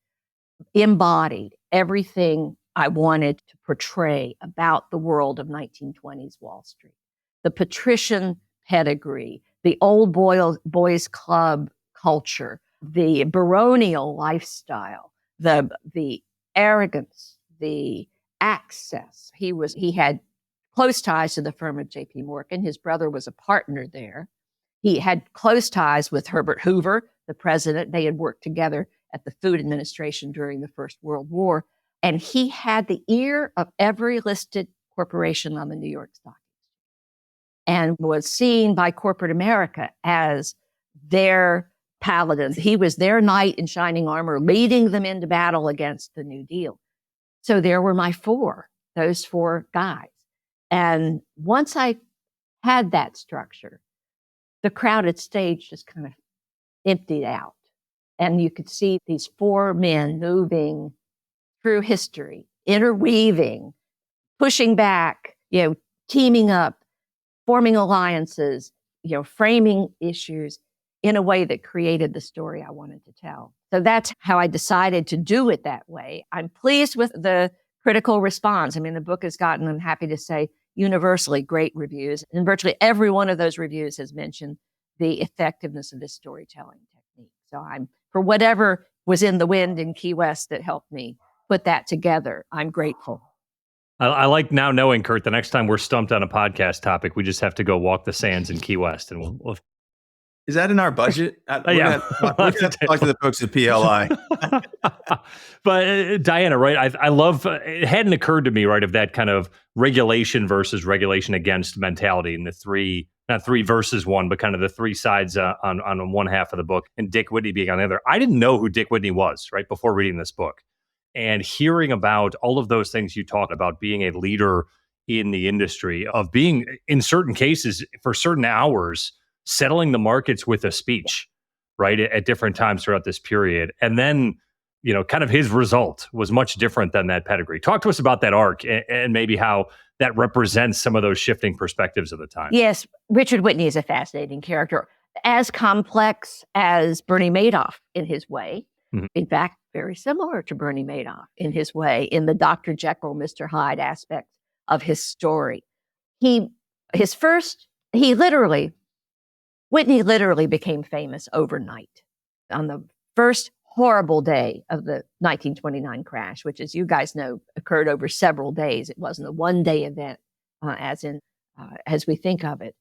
embodied everything I wanted to portray about the world of 1920s Wall Street. The patrician pedigree, the old boys club culture, the baronial lifestyle, the arrogance, the access. He had close ties to the firm of J.P. Morgan. His brother was a partner there. He had close ties with Herbert Hoover, the president. They had worked together at the Food Administration during the First World War. And he had the ear of every listed corporation on the New York Stock Exchange and was seen by corporate America as their paladin. He was their knight in shining armor, leading them into battle against the New Deal. So there were those four guys. And once I had that structure, the crowded stage just kind of emptied out. And you could see these four men moving through history, interweaving, pushing back, teaming up, forming alliances, framing issues in a way that created the story I wanted to tell. So that's how I decided to do it that way. I'm pleased with the critical response. I mean, the book has gotten, I'm happy to say, universally great reviews. And virtually every one of those reviews has mentioned the effectiveness of this storytelling technique. So for whatever was in the wind in Key West that helped me put that together, I'm grateful. I like now knowing, Kurt, the next time we're stumped on a podcast topic, we just have to go walk the sands in Key West. And we'll Is that in our budget? Yeah. We're going to talk to the folks at PLI. But Diana, right? I love, it hadn't occurred to me, right, of that kind of regulation versus regulation against mentality and the not three versus one, but kind of the three sides on one half of the book and Dick Whitney being on the other. I didn't know who Dick Whitney was, right, before reading this book. And hearing about all of those things you talked about, being a leader in the industry, of being, in certain cases, for certain hours, settling the markets with a speech, right, at different times throughout this period. And then, kind of his result was much different than that pedigree. Talk to us about that arc and maybe how that represents some of those shifting perspectives of the time. Yes, Richard Whitney is a fascinating character, as complex as Bernie Madoff in his way. Mm-hmm. In fact, very similar to Bernie Madoff in his way, in the Dr. Jekyll, Mr. Hyde aspect of his story. Whitney literally became famous overnight on the first horrible day of the 1929 crash, which, as you guys know, occurred over several days. It wasn't a one-day event, as we think of it.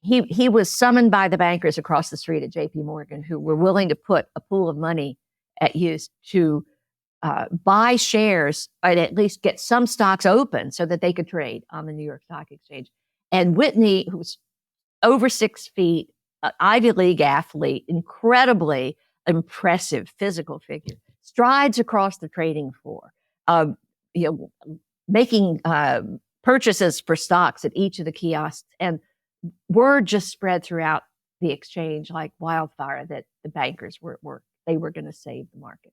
He was summoned by the bankers across the street at J.P. Morgan, who were willing to put a pool of money at use to buy shares and at least get some stocks open so that they could trade on the New York Stock Exchange. And Whitney, who was over 6 feet, an Ivy League athlete, incredibly impressive physical figure, strides across the trading floor, making purchases for stocks at each of the kiosks. And word just spread throughout the exchange like wildfire that the bankers were going to save the market.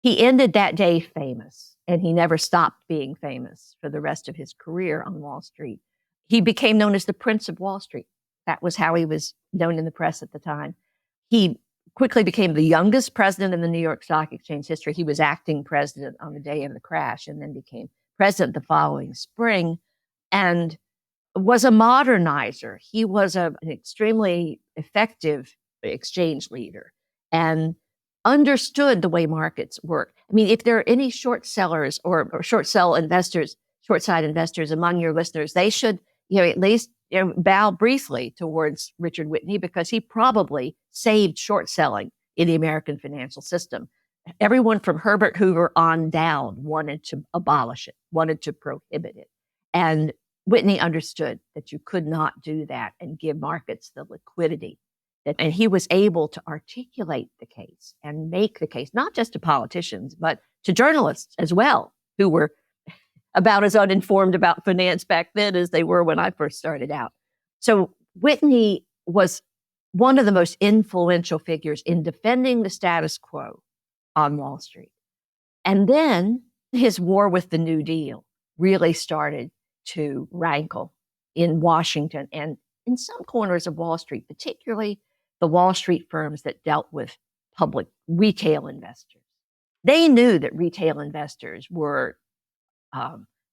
He ended that day famous, and he never stopped being famous for the rest of his career on Wall Street. He became known as the Prince of Wall Street. That was how he was known in the press at the time. He quickly became the youngest president in the New York Stock Exchange history. He was acting president on the day of the crash and then became president the following spring and was a modernizer. He was an extremely effective exchange leader and understood the way markets work. I mean, if there are any short sellers or short side investors among your listeners, they should at least bow briefly towards Richard Whitney, because he probably saved short selling in the American financial system. Everyone from Herbert Hoover on down wanted to abolish it, wanted to prohibit it. And Whitney understood that you could not do that and give markets the liquidity. And he was able to articulate the case and make the case, not just to politicians, but to journalists as well, who were about as uninformed about finance back then as they were when I first started out. So Whitney was one of the most influential figures in defending the status quo on Wall Street. And then his war with the New Deal really started to rankle in Washington and in some corners of Wall Street, particularly the Wall Street firms that dealt with public retail investors. They knew that retail investors were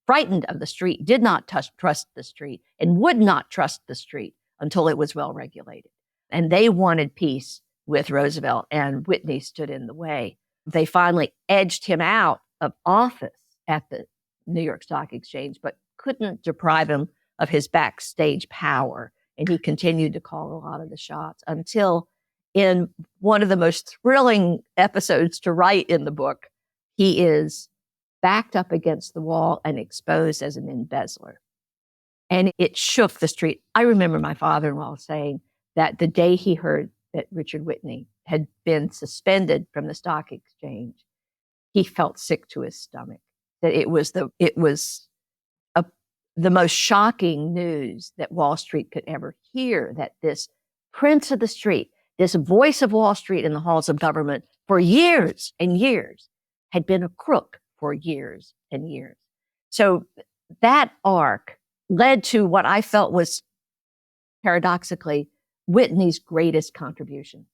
frightened of the street, did not trust the street, and would not trust the street until it was well regulated. And they wanted peace with Roosevelt, and Whitney stood in the way. They finally edged him out of office at the New York Stock Exchange, but couldn't deprive him of his backstage power. And he continued to call a lot of the shots until, in one of the most thrilling episodes to write in the book, he is backed up against the wall and exposed as an embezzler. And it shook the street. I remember my father-in-law saying that the day he heard that Richard Whitney had been suspended from the stock exchange, he felt sick to his stomach. That it was the most shocking news that Wall Street could ever hear, that this prince of the street, this voice of Wall Street in the halls of government for years and years, had been a crook for years and years. So that arc led to what I felt was, paradoxically, Whitney's greatest contribution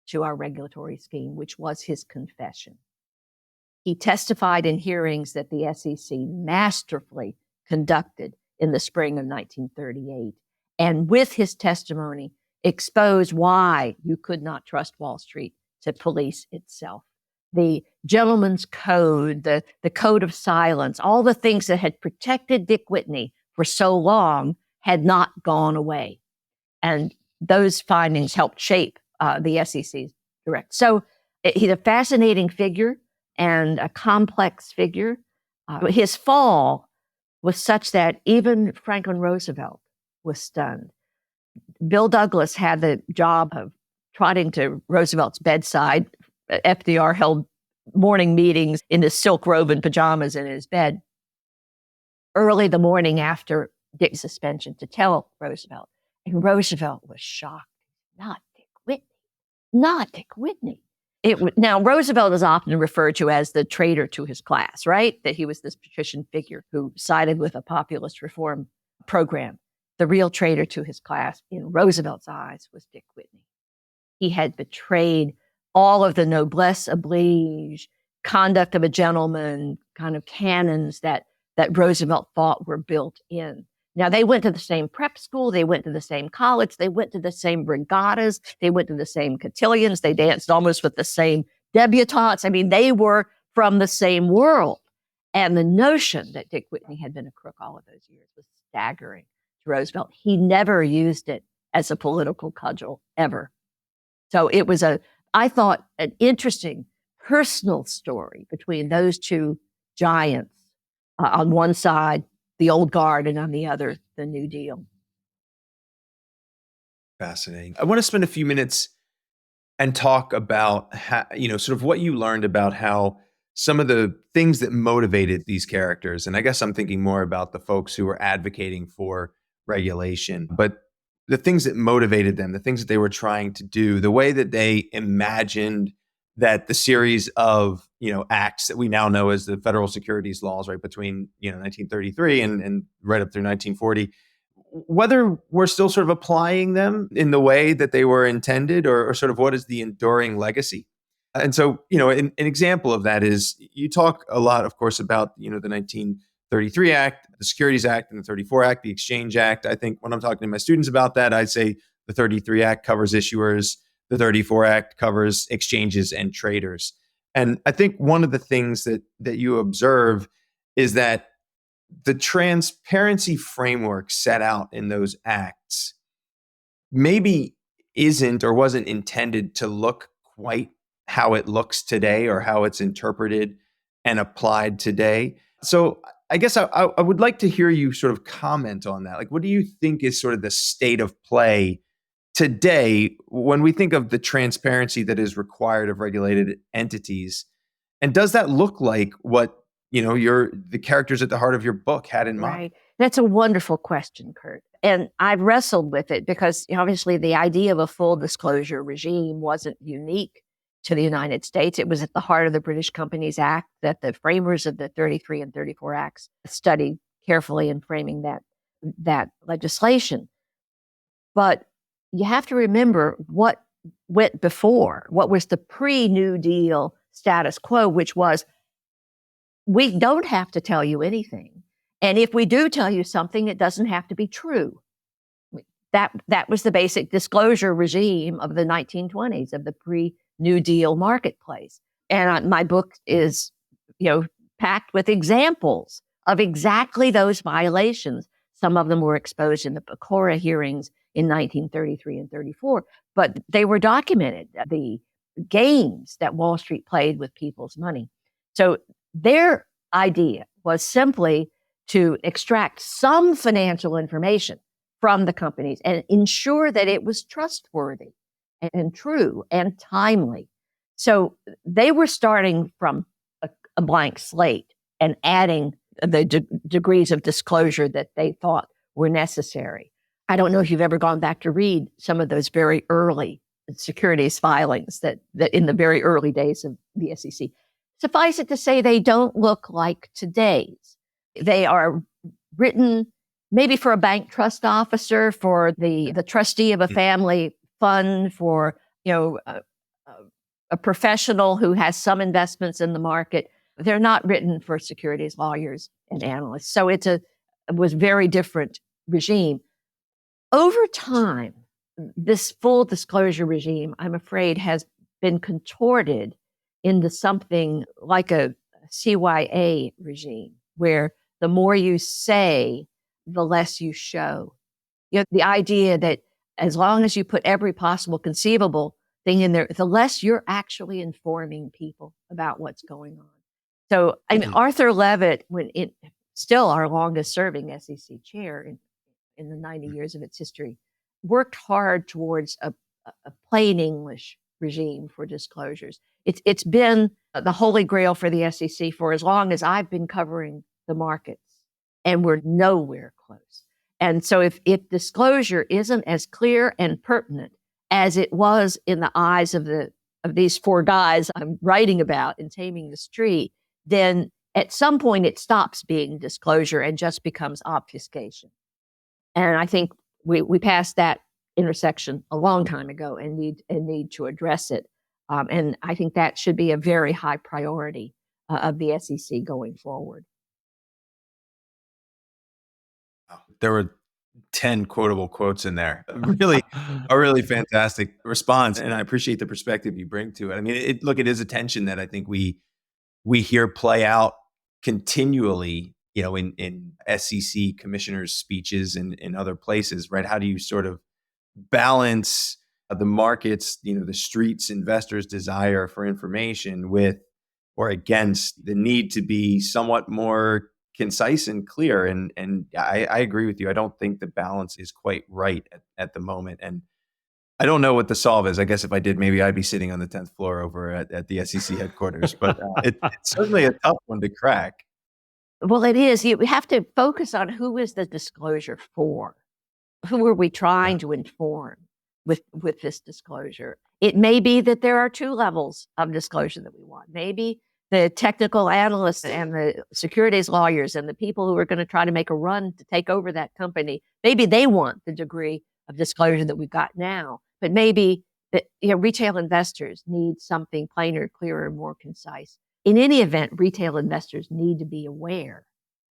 to our regulatory scheme, which was his confession. He testified in hearings that the SEC masterfully conducted in the spring of 1938, and with his testimony exposed why you could not trust Wall Street to police itself. The gentleman's code, the code of silence, all the things that had protected Dick Whitney for so long had not gone away. And those findings helped shape the SEC's direction. So he's a fascinating figure and a complex figure. His fall was such that even Franklin Roosevelt was stunned. Bill Douglas had the job of trotting to Roosevelt's bedside. FDR held morning meetings in his silk robe and pajamas in his bed early the morning after Dick's suspension to tell Roosevelt. And Roosevelt was shocked. Not Dick Whitney. Not Dick Whitney. Now, Roosevelt is often referred to as the traitor to his class, right? That he was this patrician figure who sided with a populist reform program. The real traitor to his class, in Roosevelt's eyes, was Dick Whitney. He had betrayed all of the noblesse oblige, conduct of a gentleman, kind of canons that Roosevelt thought were built in. Now, they went to the same prep school, they went to the same college, they went to the same regattas, they went to the same cotillions, they danced almost with the same debutantes. I mean, they were from the same world. And the notion that Dick Whitney had been a crook all of those years was staggering to Roosevelt. He never used it as a political cudgel, ever. So it was I thought, an interesting personal story between those two giants. On one side, the old guard, and on the other, the New Deal. Fascinating. I want to spend a few minutes and talk about how, sort of what you learned about how some of the things that motivated these characters. And I guess I'm thinking more about the folks who were advocating for regulation, but the things that motivated them, the things that they were trying to do, the way that they imagined that the series of, acts that we now know as the federal securities laws, right, between, 1933 and right up through 1940, whether we're still sort of applying them in the way that they were intended, or sort of what is the enduring legacy. And so, an example of that is you talk a lot, of course, about, the 1933 Act, the Securities Act, and the 34 Act, the Exchange Act. I think when I'm talking to my students about that, I'd say the 33 Act covers issuers, the 34 Act covers exchanges and traders. And I think one of the things that you observe is that the transparency framework set out in those acts maybe isn't or wasn't intended to look quite how it looks today or how it's interpreted and applied today. So I guess I would like to hear you sort of comment on that. Like, what do you think is sort of the state of play today when we think of the transparency that is required of regulated entities? And does that look like what, the characters at the heart of your book had in mind? Right. That's a wonderful question, Kurt. And I've wrestled with it because obviously the idea of a full disclosure regime wasn't unique to the United States. It was at the heart of the British Companies Act that the framers of the 33 and 34 Acts studied carefully in framing that legislation. But you have to remember what went before, what was the pre-New Deal status quo, which was, we don't have to tell you anything. And if we do tell you something, it doesn't have to be true. That was the basic disclosure regime of the 1920s, of the pre-New Deal marketplace. And my book is, packed with examples of exactly those violations. Some of them were exposed in the Pecora hearings in 1933 and 34, but they were documented, the games that Wall Street played with people's money. So their idea was simply to extract some financial information from the companies and ensure that it was trustworthy and true and timely. So they were starting from a blank slate and adding the degrees of disclosure that they thought were necessary. I don't know if you've ever gone back to read some of those very early securities filings that in the very early days of the SEC. Suffice it to say, they don't look like today's. They are written maybe for a bank trust officer, for the trustee of a family fund, for a professional who has some investments in the market. They're not written for securities lawyers and analysts. So it was very different regime. Over time, this full disclosure regime, I'm afraid, has been contorted into something like a CYA regime, where the more you say, the less you show. The idea that as long as you put every possible conceivable thing in there, the less you're actually informing people about what's going on. So, Arthur Levitt, still our longest serving SEC chair in the 90 years of its history, worked hard towards a plain English regime for disclosures. It's been the holy grail for the SEC for as long as I've been covering the markets, and we're nowhere close. And so if disclosure isn't as clear and pertinent as it was in the eyes of these four guys I'm writing about in Taming the Street, then at some point it stops being disclosure and just becomes obfuscation. And I think we passed that intersection a long time ago and need to address it. And I think that should be a very high priority of the SEC going forward. There were 10 quotable quotes in there. Really, a really fantastic response. And I appreciate the perspective you bring to it. I mean, it is a tension that I think we hear play out continually, in SEC commissioners' speeches and in other places, right? How do you sort of balance the markets, the streets, investors' desire for information with or against the need to be somewhat more concise and clear. And I agree with you. I don't think the balance is quite right at the moment. And I don't know what the solve is. I guess if I did, maybe I'd be sitting on the 10th floor over at the SEC headquarters. But it's certainly a tough one to crack. Well, it is. You have to focus on who is the disclosure for? Who are we trying to inform with this disclosure? It may be that there are two levels of disclosure that we want. Maybe the technical analysts and the securities lawyers and the people who are going to try to make a run to take over that company, maybe they want the degree of disclosure that we've got now. But maybe that retail investors need something plainer, clearer, more concise. In any event, retail investors need to be aware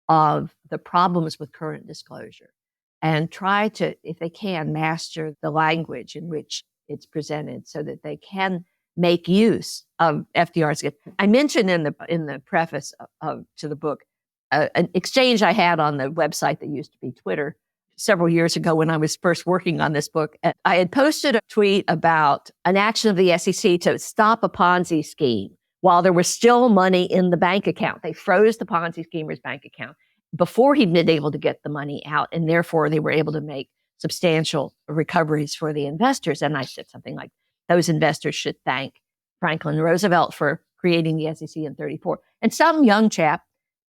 of the problems with current disclosure and try to, if they can, master the language in which it's presented so that they can make use of FDR's. I mentioned in the preface to the book an exchange I had on the website that used to be Twitter several years ago when I was first working on this book. I had posted a tweet about an action of the SEC to stop a Ponzi scheme while there was still money in the bank account. They froze the Ponzi schemer's bank account before he'd been able to get the money out, and therefore they were able to make substantial recoveries for the investors. And I said something like, those investors should thank Franklin Roosevelt for creating the SEC in 1934. And some young chap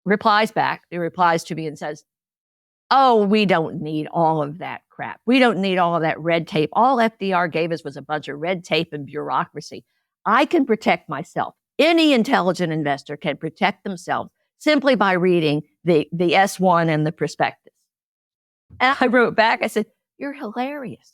replies to me and says, oh, we don't need all of that crap. We don't need all of that red tape. All FDR gave us was a bunch of red tape and bureaucracy. I can protect myself. Any intelligent investor can protect themselves simply by reading the S1 and the prospectus. And I wrote back, I said, you're hilarious.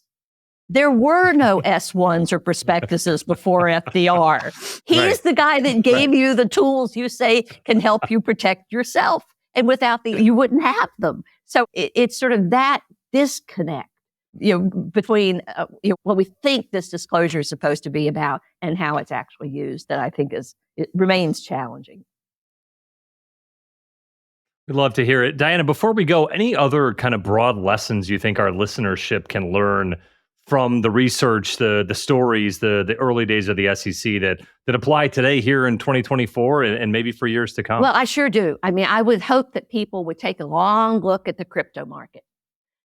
There were no S1s or prospectuses before FDR. He's the guy that gave you the tools you say can help you protect yourself. And without you wouldn't have them. So it's sort of that disconnect, between what we think this disclosure is supposed to be about and how it's actually used that I think it remains challenging. We'd love to hear it. Diana, before we go, any other kind of broad lessons you think our listenership can learn from the research, the stories, the early days of the SEC that apply today here in 2024 and maybe for years to come? Well, I sure do. I mean, I would hope that people would take a long look at the crypto market,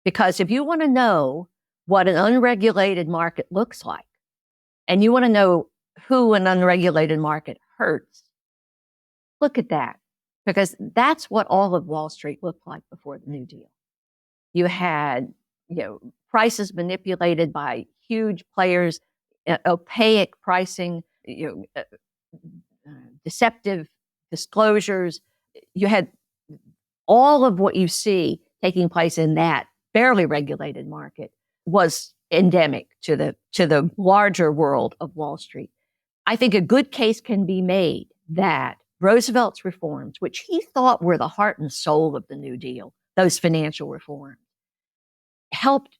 because if you want to know what an unregulated market looks like, and you want to know who an unregulated market hurts, look at that, because that's what all of Wall Street looked like before the New Deal. You had, prices manipulated by huge players, opaque pricing, deceptive disclosures. You had all of what you see taking place in that barely regulated market was endemic to the larger world of Wall Street. I think a good case can be made that Roosevelt's reforms, which he thought were the heart and soul of the New Deal, those financial reforms, helped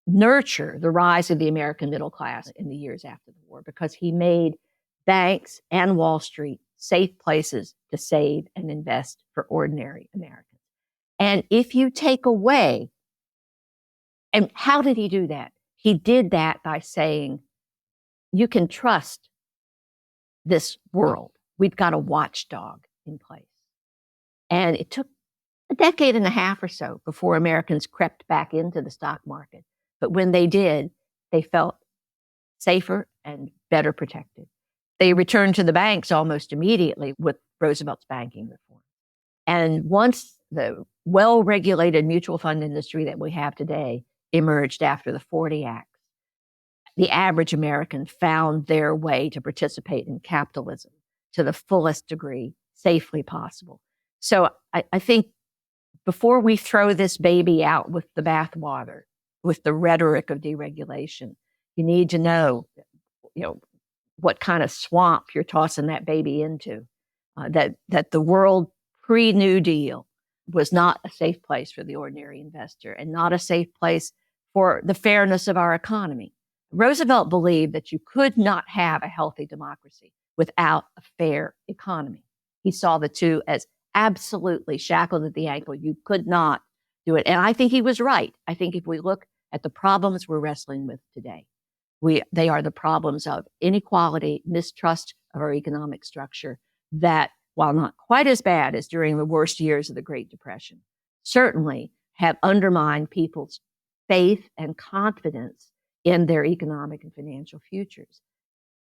nurture the rise of the American middle class in the years after the war, because he made banks and Wall Street safe places to save and invest for ordinary Americans. And if you take away, and how did he do that? He did that by saying, you can trust this world. We've got a watchdog in place. And it took a decade and a half or so before Americans crept back into the stock market. But when they did, they felt safer and better protected. They returned to the banks almost immediately with Roosevelt's banking reform. And once the well-regulated mutual fund industry that we have today emerged after the 40 Acts, the average American found their way to participate in capitalism to the fullest degree safely possible. So I think before we throw this baby out with the bathwater, with the rhetoric of deregulation, you need to know, what kind of swamp you're tossing that baby into. That the world pre-New Deal was not a safe place for the ordinary investor and not a safe place for the fairness of our economy. Roosevelt believed that you could not have a healthy democracy without a fair economy. He saw the two as absolutely shackled at the ankle. You could not do it. And I think he was right. I think if we look at the problems we're wrestling with today. They are the problems of inequality, mistrust of our economic structure that, while not quite as bad as during the worst years of the Great Depression, certainly have undermined people's faith and confidence in their economic and financial futures.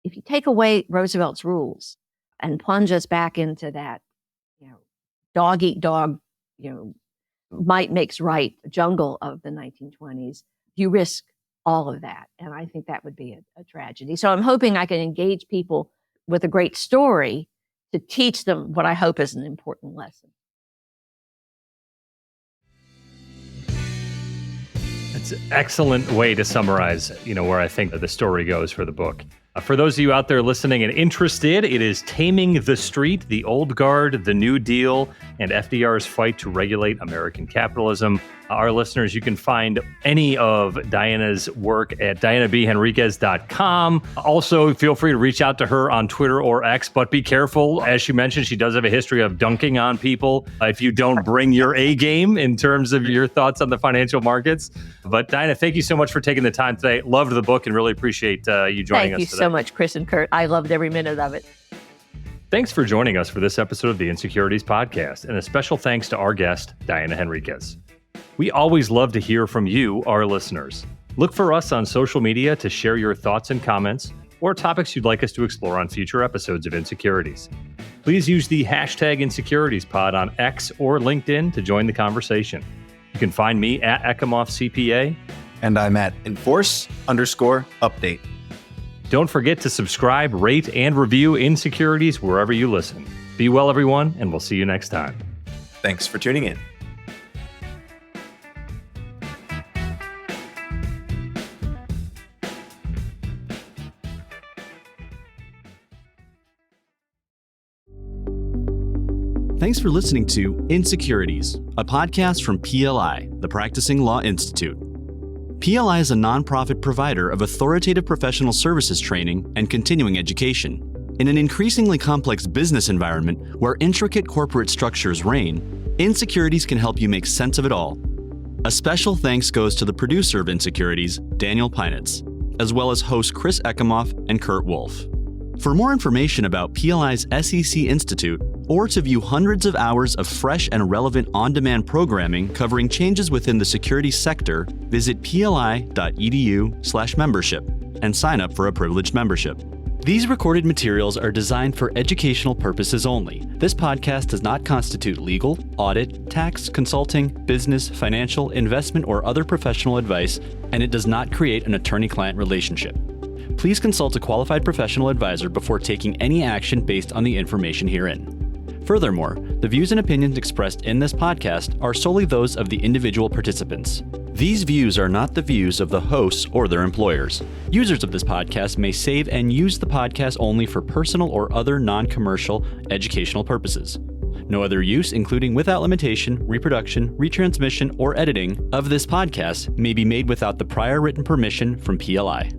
If you take away Roosevelt's rules and plunge us back into that, dog eat dog, might makes right jungle of the 1920s, you risk all of that. And I think that would be a tragedy. So I'm hoping I can engage people with a great story to teach them what I hope is an important lesson. It's an excellent way to summarize, where I think the story goes for the book. For those of you out there listening and interested, it is Taming the Street, the Old Guard, the New Deal, and FDR's Fight to Regulate American Capitalism. Our listeners, you can find any of Diana's work at dianabhenriques.com. Also, feel free to reach out to her on Twitter or X, but be careful. As she mentioned, she does have a history of dunking on people if you don't bring your A game in terms of your thoughts on the financial markets. But Diana, thank you so much for taking the time today. Loved the book and really appreciate you joining us today. Thank you so much, Chris and Kurt. I loved every minute of it. Thanks for joining us for this episode of the Insecurities Podcast, and a special thanks to our guest, Diana Henriques. We always love to hear from you, our listeners. Look for us on social media to share your thoughts and comments or topics you'd like us to explore on future episodes of Insecurities. Please use the hashtag InsecuritiesPod on X or LinkedIn to join the conversation. You can find me at EcomoffCPA. And I'm at enforce_update. Don't forget to subscribe, rate, and review Insecurities wherever you listen. Be well, everyone, and we'll see you next time. Thanks for tuning in. Thanks for listening to Insecurities, a podcast from PLI, the Practicing Law Institute. PLI is a nonprofit provider of authoritative professional services training and continuing education. In an increasingly complex business environment where intricate corporate structures reign, Insecurities can help you make sense of it all. A special thanks goes to the producer of Insecurities, Daniel Peinitz, as well as hosts Chris Ecomoff and Kurt Wolf. For more information about PLI's SEC Institute, or to view hundreds of hours of fresh and relevant on-demand programming covering changes within the securities sector, visit pli.edu/membership and sign up for a privileged membership. These recorded materials are designed for educational purposes only. This podcast does not constitute legal, audit, tax, consulting, business, financial, investment, or other professional advice, and it does not create an attorney-client relationship. Please consult a qualified professional advisor before taking any action based on the information herein. Furthermore, the views and opinions expressed in this podcast are solely those of the individual participants. These views are not the views of the hosts or their employers. Users of this podcast may save and use the podcast only for personal or other non-commercial educational purposes. No other use, including without limitation, reproduction, retransmission, or editing of this podcast may be made without the prior written permission from PLI.